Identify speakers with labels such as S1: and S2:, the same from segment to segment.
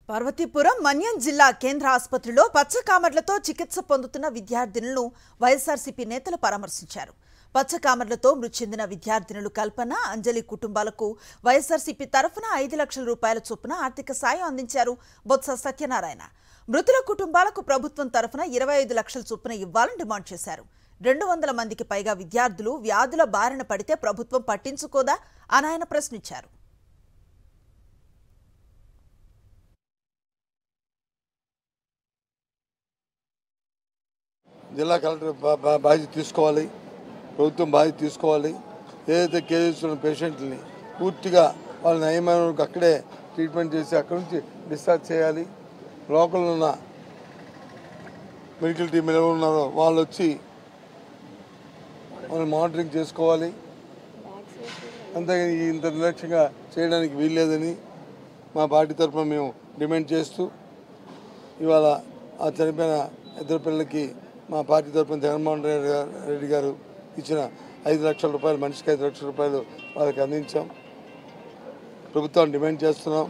S1: పార్వతీపురం మన్యం జిల్లా కేంద్ర ఆసుపత్రిలో పచ్చకామర్లతో చికిత్స పొందుతున్న విద్యార్థినులను వైఎస్ఆర్సీపీ నేతలు పరామర్శించారు. పచ్చకామర్లతో మృతి చెందిన విద్యార్థినులు కల్పన, అంజలి కుటుంబాలకు వైఎస్ఆర్సీపీ తరఫున 5 లక్షల రూపాయల చొప్పున ఆర్థిక సాయం అందించారు బొత్స సత్యనారాయణ. మృతుల కుటుంబాలకు ప్రభుత్వం తరఫున 25 లక్షల చొప్పున ఇవ్వాలని డిమాండ్ చేశారు. 200 మందికి పైగా విద్యార్థులు వ్యాధుల బారిన పడితే ప్రభుత్వం పట్టించుకోదా అని ఆయన ప్రశ్నించారు.
S2: జిల్లా కలెక్టర్ బాధ్యత తీసుకోవాలి, ప్రభుత్వం బాధ్యత తీసుకోవాలి. ఏదైతే కేజెస్ ఉన్న పేషెంట్ని పూర్తిగా వాళ్ళ నయమైన అక్కడే ట్రీట్మెంట్ చేసి అక్కడి నుంచి డిశ్చార్జ్ చేయాలి. లోకల్లో ఉన్న మెడికల్ టీం ఎవరు ఉన్నారో వాళ్ళు వచ్చి వాళ్ళు మానిటరింగ్ చేసుకోవాలి. అంతేగాని ఇంత నిర్లక్ష్యంగా చేయడానికి వీల్లేదని మా పార్టీ తరఫున మేము డిమాండ్ చేస్తూ ఇవాళ ఆ చనిపోయిన ఇద్దరు పిల్లలకి మా పార్టీ తరఫున జగన్మోహన్ రెడ్డి గారు ఇచ్చిన 5 లక్షల రూపాయలు, మనిషికి 5 లక్షల రూపాయలు వాళ్ళకి అందించాం. ప్రభుత్వాన్ని డిమాండ్ చేస్తున్నాం.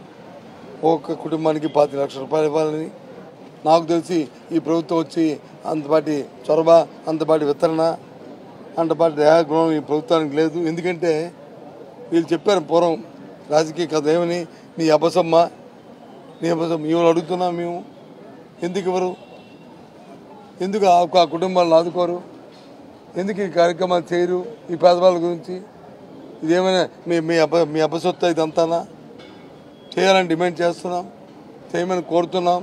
S2: ఒక్కొక్క కుటుంబానికి 25 లక్షల రూపాయలు ఇవ్వాలని. నాకు తెలిసి ఈ ప్రభుత్వం వచ్చి అంతపాటి చొరవ, అంతపాటి వితరణ, అంతపాటి దయాగుణం ఈ ప్రభుత్వానికి లేదు. ఎందుకంటే వీళ్ళు చెప్పారు పూర్వం రాజకీయ కథ ఏమని, నీ అబసమ్మ ఇవాళ అడుగుతున్నాం మేము. ఎందుకు ఇవ్వరు? ఎందుకు ఆ కుటుంబాలను ఆదుకోరు? ఎందుకు ఈ కార్యక్రమాలు చేయరు? ఈ పేదవాళ్ళ గురించి ఇదేమైనా మీ అపసొత్త ఇదంతానా? చేయాలని డిమాండ్ చేస్తున్నాం, చేయమని కోరుతున్నాం.